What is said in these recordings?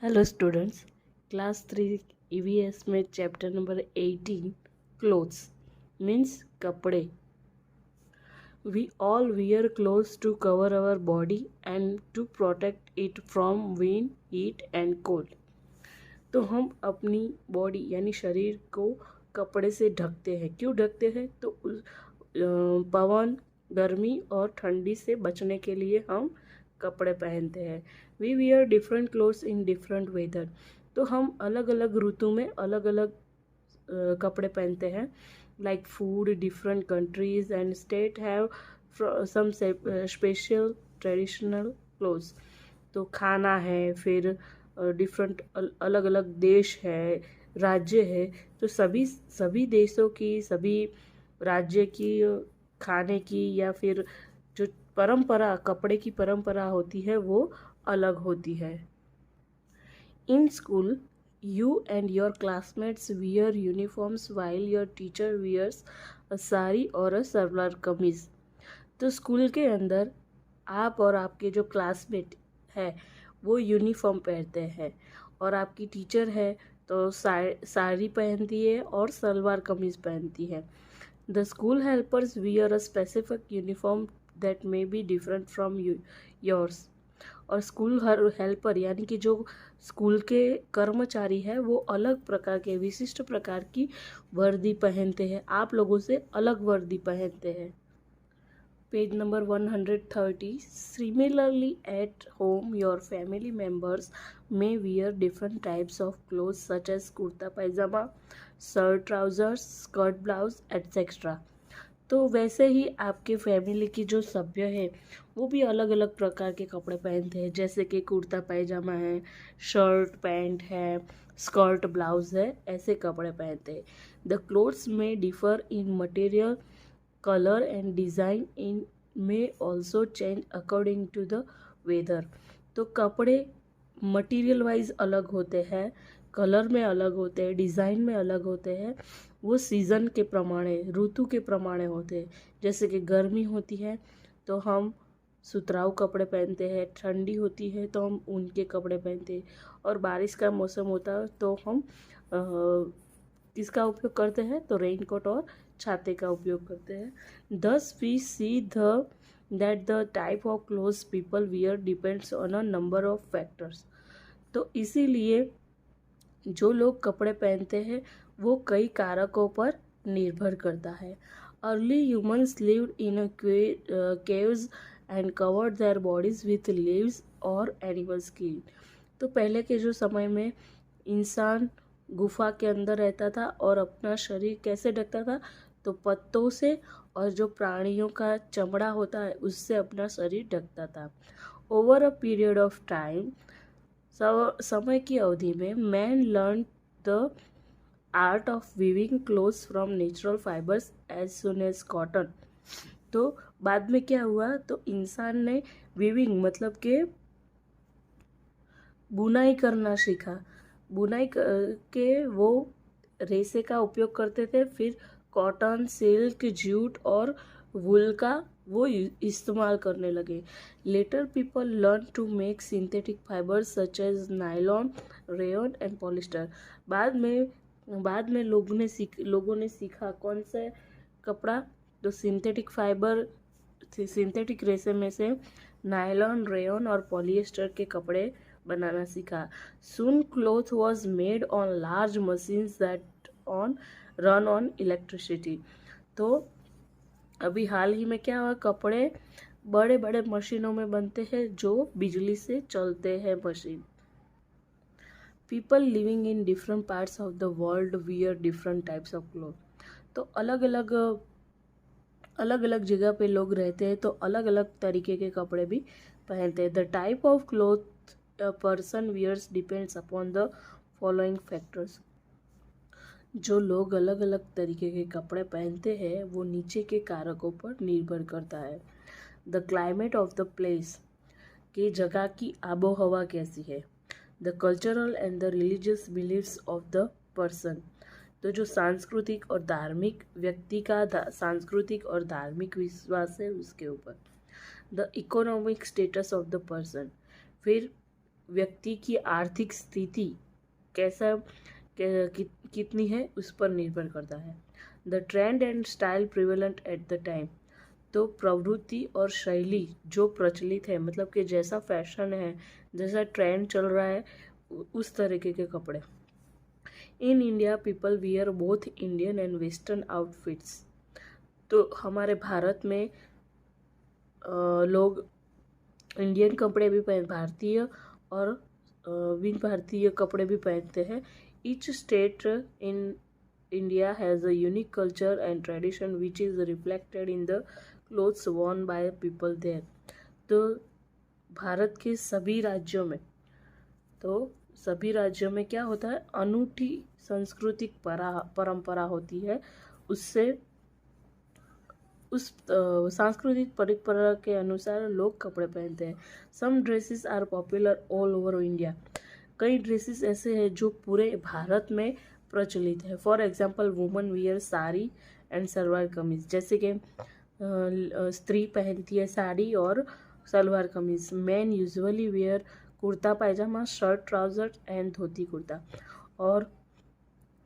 Hello students, class 3 EVS में chapter number 18 clothes means कपड़े। We all wear clothes to cover our body and to protect it from wind, heat and cold. तो हम अपनी body यानी शरीर को कपड़े से ढकते हैं। क्यों ढकते हैं? तो पवन, गर्मी और ठंडी से बचने के लिए हम कपड़े पहनते हैं। We wear different clothes in different weather. तो हम अलग अलग ऋतु में अलग अलग कपड़े पहनते हैं। Like food, different countries and state have some special traditional clothes. तो खाना है, फिर डिफरेंट अलग अलग देश है, राज्य है। तो सभी सभी देशों की, सभी राज्य की खाने की या फिर जो परंपरा, कपड़े की परंपरा होती है वो अलग होती है। In school you and your classmates wear uniforms while your teacher wears a sari और a सलवार कमीज। तो स्कूल के अंदर आप और आपके जो क्लासमेट है वो यूनिफॉर्म पहनते हैं, और आपकी टीचर है तो साड़ी पहनती है और सलवार कमीज पहनती है। The school helpers wear a specific uniform that may be different from yours. और स्कूल हेल्पर यानी कि जो स्कूल के कर्मचारी है वो अलग प्रकार के, विशिष्ट प्रकार की वर्दी पहनते हैं, आप लोगों से अलग वर्दी पहनते हैं। Page number 130। Similarly, at home, your family members may wear different types of clothes such as kurta pajama, shirt, trousers, skirt, blouse, etc. तो वैसे ही आपके फैमिली की जो सभ्य है वो भी अलग अलग प्रकार के कपड़े पहनते हैं, जैसे कि कुर्ता पैजामा है, शर्ट पैंट है, स्कर्ट ब्लाउज है, ऐसे कपड़े पहनते हैं। द क्लोथ्स में differ in material, colour and design in may also change according to the weather. तो कपड़े मटेरियल वाइज अलग होते हैं, कलर में अलग होते हैं, डिज़ाइन में अलग होते हैं। वो सीज़न के प्रमाणे, ऋतु के प्रमाणे होते हैं। जैसे कि गर्मी होती है तो हम सुतराउ कपड़े पहनते हैं, ठंडी होती है तो हम ऊन के कपड़े पहनते हैं, और बारिश का मौसम होता है तो हम किसका उपयोग करते हैं? तो रेनकोट और छाते का उपयोग करते हैं। Thus we see the that the type of clothes people wear depends on a number of factors. तो इसीलिए जो लोग कपड़े पहनते हैं वो कई कारकों पर निर्भर करता है। Early humans lived in caves and covered their bodies with leaves और एनिमल स्किन। तो पहले के जो समय में इंसान गुफा के अंदर रहता था और अपना शरीर कैसे ढकता था? तो पत्तों से और जो प्राणियों का चमड़ा होता है उससे अपना शरीर ढकता था। Over a period of time, समय की अवधि में, man learn the art of weaving clothes from natural fibres such as एज कॉटन। तो बाद में क्या हुआ? तो इंसान ने वीविंग मतलब के बुनाई करना सीखा। बुनाई के वो रेशे का उपयोग करते थे, फिर कॉटन, सिल्क, जूट और वूल का वो इस्तेमाल करने लगे। Later people learn to make synthetic fibres such as nylon, rayon and polyester. बाद में लोगों ने सीखा कौन सा कपड़ा? तो सिंथेटिक फाइबर, सिंथेटिक रेशे में से नायलॉन, रेयन और पॉलिएस्टर के कपड़े बनाना सीखा। Soon cloth was made on large machines that run on electricity। तो अभी हाल ही में क्या हुआ? कपड़े बड़े बड़े मशीनों में बनते हैं जो बिजली से चलते हैं machine. People living in different parts of the world wear different types of cloth. तो अलग अलग जगह पे लोग रहते हैं तो अलग अलग तरीके के कपड़े भी पहनते हैं। The type of cloth a person wears depends upon the following factors। जो लोग अलग अलग तरीके के कपड़े पहनते हैं वो नीचे के कारकों पर निर्भर करता है। The climate of the place, की जगह की आबो हवा कैसी है। The cultural and the religious believes of the person. तो जो सांस्कृतिक और धार्मिक व्यक्ति का सांस्कृतिक और धार्मिक विश्वास है उसके ऊपर। The economic status of the person, फिर व्यक्ति की आर्थिक स्थिति कैसा कितनी है उस पर निर्भर करता है। The trend and style prevalent at the time, तो प्रवृत्ति और शैली जो प्रचलित है, मतलब कि जैसा फैशन है, जैसा ट्रेंड चल रहा है, उस तरीके के कपड़े। In India people wear both Indian and western outfits, तो हमारे भारत में लोग इंडियन कपड़े भी भारतीय और बिन भारतीय कपड़े भी पहनते हैं। Each state in India has a unique culture and tradition which is reflected in the clothes worn by people there, तो भारत के सभी राज्यों में क्या होता है, अनूठी सांस्कृतिक परंपरा होती है, उससे उस सांस्कृतिक परंपरा के अनुसार लोग कपड़े पहनते हैं। Some dresses are popular all over India, कई ड्रेसेस ऐसे हैं जो पूरे भारत में प्रचलित है। For example women wear sari and salwar kameez, जैसे कि स्त्री पहनती है साड़ी और salwar kameez. Man usually wear kurta pyjama, shirt trouser and dhoti kurta, और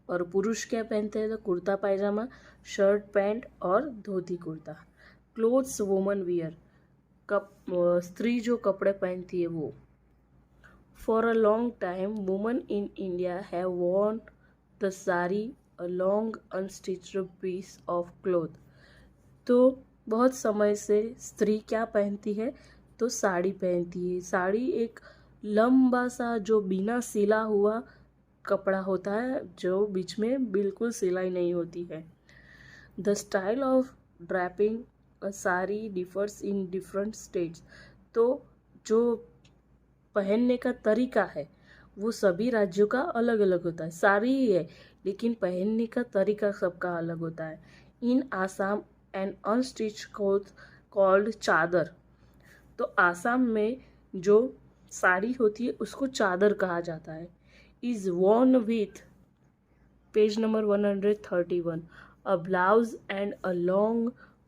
पुरुष क्या पहनते हैं, तो कुर्ता पायजामा, शर्ट पैंट और dhoti kurta. Clothes women wear, स्त्री जो कपड़े पहनती है वो। For a long time women in India have worn the sari, a long unstitched piece of cloth, तो बहुत समय से स्त्री क्या पहनती है, तो साड़ी पहनती है। साड़ी एक लंबा सा जो बिना सिला हुआ कपड़ा होता है, जो बीच में बिल्कुल सिलाई नहीं होती है। The style of draping a sari differs in different states, तो जो पहनने का तरीका है वो सभी राज्यों का अलग अलग होता है। साड़ी ही है लेकिन पहनने का तरीका सबका अलग होता है। In Assam and unstitch cloth called chadar, तो आसाम में जो साड़ी होती है उसको चादर कहा जाता है। Is worn with, page number 131, a blouse and a long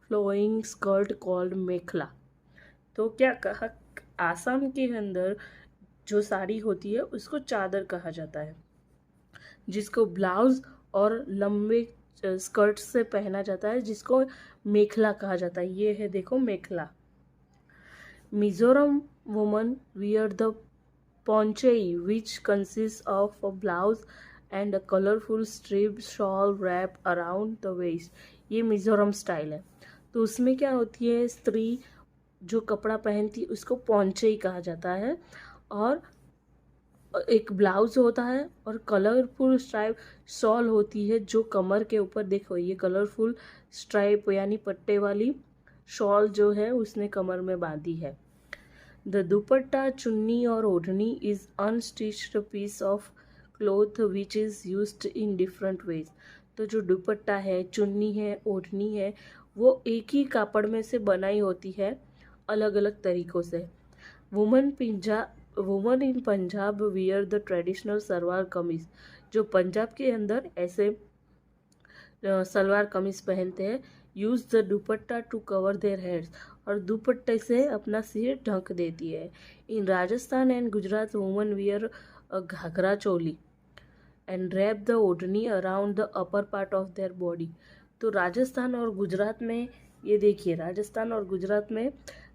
flowing skirt called मेखला, तो क्या कहा, आसाम के अंदर जो साड़ी होती है उसको चादर कहा जाता है, जिसको ब्लाउज और लंबे स्कर्ट से पहना जाता है, जिसको मेखला कहा जाता है। ये है देखो mekhela. Mizoram woman wear the ponchei, which consists of a blouse and a colorful striped shawl wrapped around the waist, ये मिजोरम स्टाइल है। तो उसमें क्या होती है, स्त्री जो कपड़ा पहनती है उसको पौंचई कहा जाता है, और एक ब्लाउज होता है और कलरफुल स्ट्राइप शॉल होती है जो कमर के ऊपर, देखो ये कलरफुल स्ट्राइप यानी पट्टे वाली शॉल जो है उसने कमर में बांधी है। द दुपट्टा, चुन्नी और odhni is unstitched piece of cloth which is used in different ways, तो जो दुपट्टा है, चुन्नी है, ओढ़नी है, वो एक ही कापड़ में से बनाई होती है अलग अलग तरीक़ों से। Woman in Punjab wear the traditional salwar kameez, जो पंजाब के अंदर ऐसे सलवार कमीज पहनते हैं। Use the dupatta to cover their heads, और दुपट्टे से अपना सिर ढक देती है। In Rajasthan and Gujarat woman wear a ghagra choli and wrap the odhni around the upper part of their body, तो राजस्थान और गुजरात में, ये देखिए राजस्थान और गुजरात में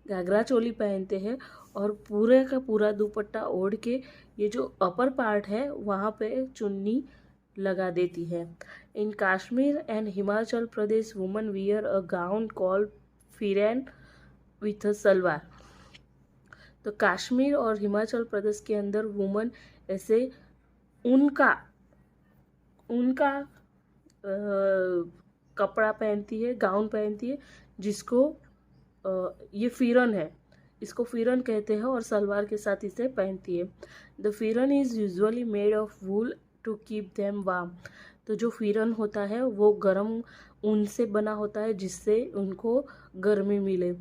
घाघरा चोली पहनते हैं और पूरे का पूरा दुपट्टा ओढ़ के ये जो अपर पार्ट है वहाँ पे चुन्नी लगा देती है। In Kashmir and Himachal Pradesh woman wear a gown called pheran with a salwar, तो कश्मीर और हिमाचल प्रदेश के अंदर वुमन ऐसे उनका कपड़ा पहनती है, गाउन पहनती है, जिसको ये फिरन है, इसको फिरन कहते हैं, और सलवार के साथ इसे पहनती है। The pheran is usually made of wool to keep them warm, तो जो फिरन होता है वो गर्म ऊन से बना होता है जिससे उनको गर्मी मिले।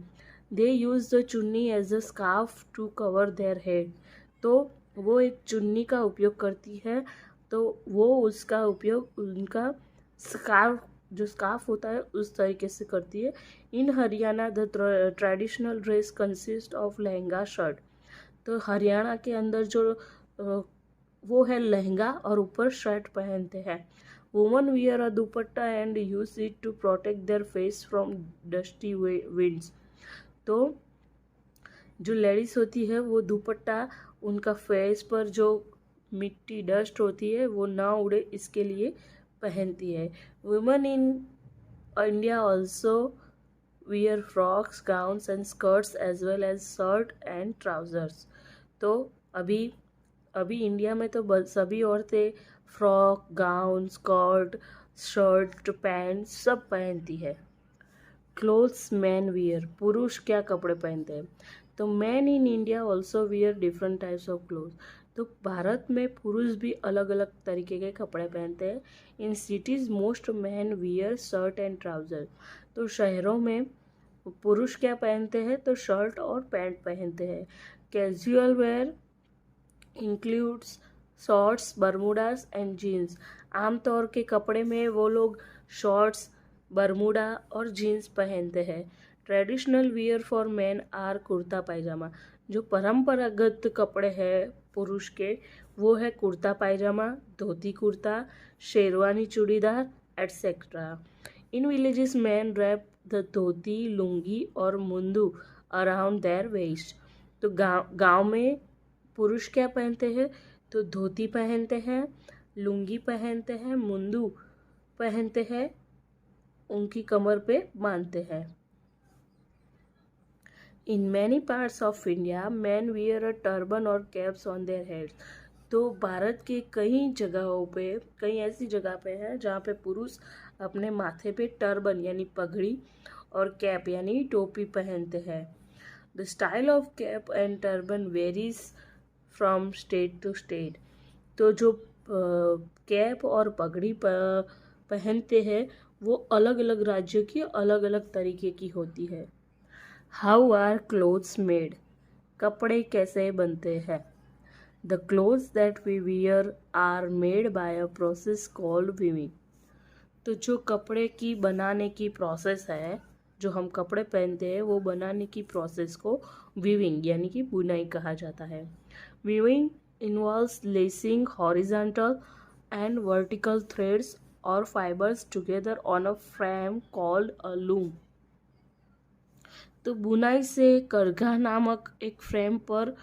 They use the chunni as a scarf to cover their head, तो वो एक चुन्नी का उपयोग करती है, तो वो उसका उपयोग उनका स्कार्फ, जो स्कार्फ होता है उस तरीके से करती है। In Haryana the traditional dress consist of lehenga shirt, तो हरियाणा के अंदर जो वो है लहंगा और ऊपर शर्ट पहनते हैं। Woman wear a dupatta and use it to protect their face from dusty winds. तो जो लेडीज होती है वो दुपट्टा उनका फेस पर जो मिट्टी डस्ट होती है वो ना उड़े इसके लिए पहनती है। Women in India also wear frocks, gowns and skirts as well as shirt and trousers. तो अभी अभी इंडिया में तो सभी औरतें frock, gown, skirt, shirt, pant सब पहनती है। क्लोथ्स मैन वियर, पुरुष क्या कपड़े पहनते हैं? तो man in India also wear different types of cloth. तो भारत में पुरुष भी अलग अलग तरीके के कपड़े पहनते हैं। In cities most man wear shirt and trouser. तो शहरों में पुरुष क्या पहनते हैं? तो शर्ट और पैंट पहनते हैं। Casual wear includes shorts, bermudas and jeans. आमतौर के कपड़े में वो लोग शॉर्ट्स, बरमूडा और जीन्स पहनते हैं। Traditional wear for man are kurta pyjama. जो परंपरागत कपड़े हैं पुरुष के वो है kurta pyjama, dhoti kurta, sherwani churidar etcetera. In villages man wrap the dhoti, lungi और मुंदू अराउंड देयर वेस्ट। तो गांव में पुरुष क्या पहनते हैं? तो धोती पहनते हैं, लुंगी पहनते हैं, मुंदू पहनते हैं, उनकी कमर पे बांधते हैं। In many parts of India man wear a turban और कैप्स ऑन देयर हेड्स। तो भारत के कई जगहों पे, कई ऐसी जगह पे है जहाँ पे पुरुष अपने माथे पे टर्बन यानी पगड़ी और कैप यानी टोपी पहनते हैं। The style of cap and turban varies from state to state. तो जो कैप और पगड़ी पहनते हैं वो अलग अलग राज्यों की अलग अलग तरीके की होती है। How are clothes made? कपड़े कैसे बनते हैं? The clothes that we wear are made by a process called weaving. तो जो कपड़े की बनाने की प्रोसेस है, जो हम कपड़े पहनते हैं वो बनाने की प्रोसेस को वीविंग यानी कि बुनाई कहा जाता है। Weaving involves lacing horizontal and vertical threads or fibers together on a frame called a loom। तो बुनाई से करघा नामक एक फ्रेम पर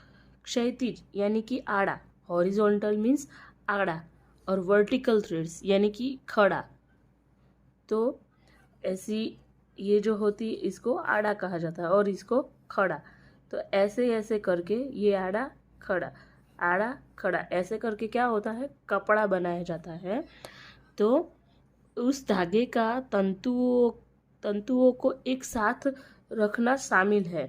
क्षैतिज यानी कि आड़ा, हॉरिजॉन्टल मीन्स आड़ा, और वर्टिकल थ्रेड्स यानी कि खड़ा। तो ऐसी ये जो होती इसको आड़ा कहा जाता है और इसको खड़ा। तो ऐसे ऐसे करके ये आड़ा खड़ा, आड़ा खड़ा, ऐसे करके क्या होता है? कपड़ा बनाया जाता है। तो उस धागे का तंतुओं को एक साथ रखना शामिल है,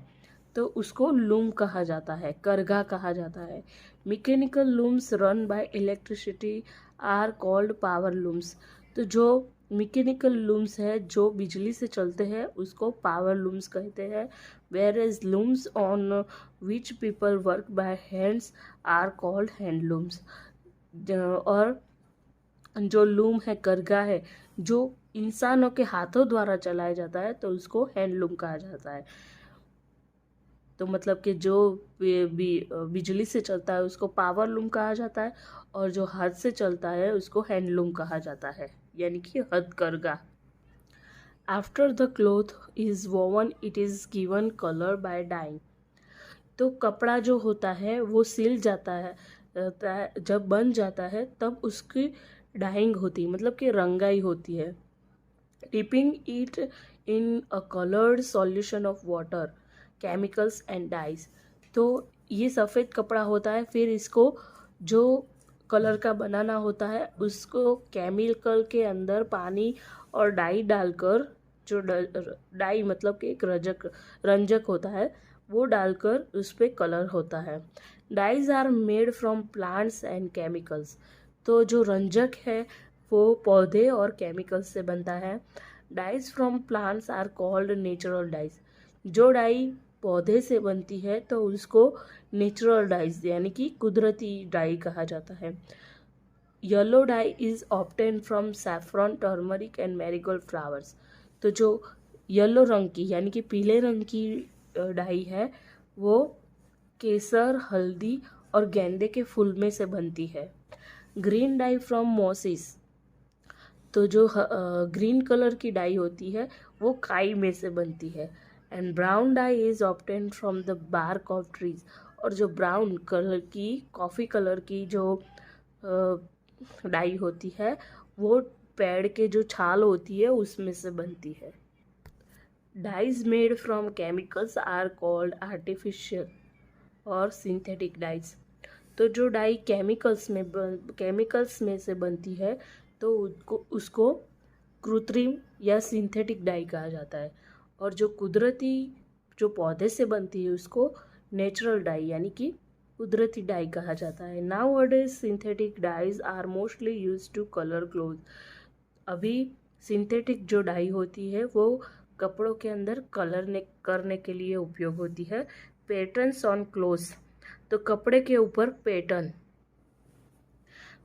तो उसको लूम कहा जाता है, करघा कहा जाता है। Mechanical looms run by electricity are called power looms. तो जो मैकेनिकल लूम्स है जो बिजली से चलते हैं उसको पावर लूम्स कहते हैं। whereas looms on which people work by hands are called handlooms। और जो लूम है, करघा है, जो इंसानों के हाथों द्वारा चलाया जाता है तो उसको हैंडलूम कहा जाता है। तो मतलब कि जो बिजली से चलता है उसको पावर लूम कहा जाता है और जो हाथ से चलता है उसको हैंडलूम कहा जाता है यानी कि हथकरघा। After the cloth is woven it is given colour by dyeing. तो कपड़ा जो होता है वो सिल जाता है, जब बन जाता है तब उसकी डाइंग होती है, मतलब कि रंगाई होती है। Dipping it in a coloured solution of water, chemicals and dyes. तो ये सफ़ेद कपड़ा होता है, फिर इसको जो कलर का बनाना होता है उसको केमिकल के अंदर पानी और डाई डालकर, जो डाई मतलब कि एक रंजक होता है वो डालकर उस पर कलर होता है। Dyes are made from plants and chemicals. तो जो रंजक है वो पौधे और केमिकल्स से बनता है। Dyes from plants are called natural dyes. जो डाई पौधे से बनती है तो उसको नेचुरल डाइज यानी कि कुदरती डाई कहा जाता है। Yellow die is obtain from saffron, turmeric and marigold flowers. तो जो येलो रंग की यानी कि पीले रंग की डाई है वो केसर, हल्दी और गेंदे के फूल में से बनती है। ग्रीन डाई फ्रॉम मोसिस, तो जो ग्रीन कलर की डाई होती है वो काई में से बनती है। And brown dye is obtained from the bark of trees, और जो ब्राउन कलर की कॉफ़ी कलर की जो डाई होती है वो पेड़ के जो छाल होती है उसमें से बनती है। Dyes made from chemicals are called artificial और सिंथेटिक डाइज। तो जो डाई केमिकल्स में से बनती है तो उसको कृत्रिम या सिंथेटिक डाई कहा जाता है, और जो कुदरती जो पौधे से बनती है उसको नेचुरल डाई यानी कि कुदरती डाई कहा जाता है। Nowadays synthetic dyes are mostly used to colour cloth. अभी सिंथेटिक जो डाई होती है वो कपड़ों के अंदर कलर करने के लिए उपयोग होती है। पैटर्न्स ऑन क्लोथ्स, तो कपड़े के ऊपर pattern.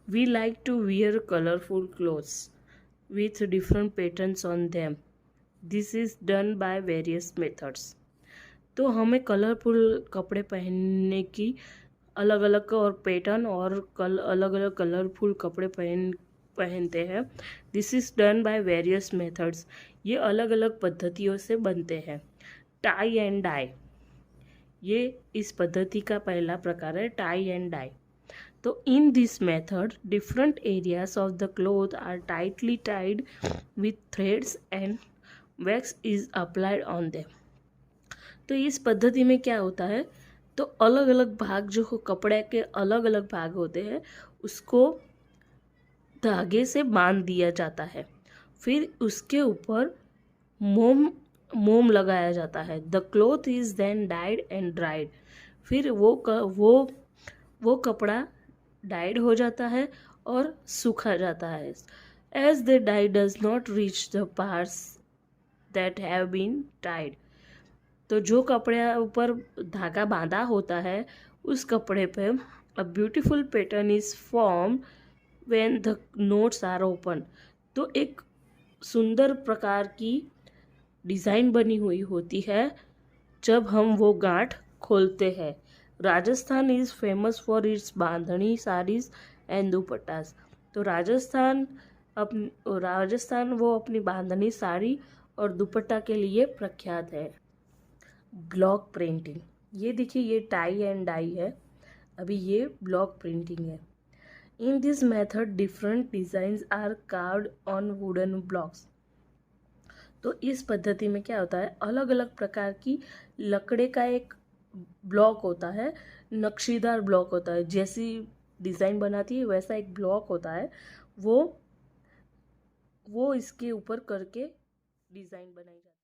We like to wear colourful clothes with different patterns on them. This is done by various methods. तो हमें कलरफुल कपड़े पहनने की अलग अलग और पैटर्न और अलग अलग कलरफुल कपड़े पहनते हैं। This is done by various methods, ये अलग अलग पद्धतियों से बनते हैं। टाई एंड डाई, ये इस पद्धति का पहला प्रकार है, टाई एंड डाई। तो in this method different areas of the cloth are tightly tied with threads and wax is applied on them. तो इस पद्धति में क्या होता है, तो अलग अलग भाग जो कपड़े के अलग अलग भाग होते हैं उसको धागे से बांध दिया जाता है, फिर उसके ऊपर मोम लगाया जाता है। The cloth is then dyed and dried, फिर वो कपड़ा डाइड हो जाता है और सूखा जाता है। As the dye does not reach the parts that have been tied, तो जो कपड़े ऊपर धागा बांधा होता है उस कपड़े पे a beautiful pattern is form when the knots are open, तो एक सुंदर प्रकार की डिज़ाइन बनी हुई होती है जब हम वो गांठ खोलते हैं। Rajasthan is famous for its bandhani saris and dupattas, तो राजस्थान वो अपनी बांधनी साड़ी और दुपट्टा के लिए प्रख्यात है। ब्लॉक प्रिंटिंग, ये देखिए ये टाई एंड डाई है, अभी ये ब्लॉक प्रिंटिंग है। In this method different designs are carved on wooden blocks, तो इस पद्धति में क्या होता है, अलग अलग प्रकार की लकड़े का एक ब्लॉक होता है, नक्शीदार ब्लॉक होता है, जैसी डिज़ाइन बनाती है वैसा एक ब्लॉक होता है, वो इसके ऊपर करके डिज़ाइन बनाई जाती है।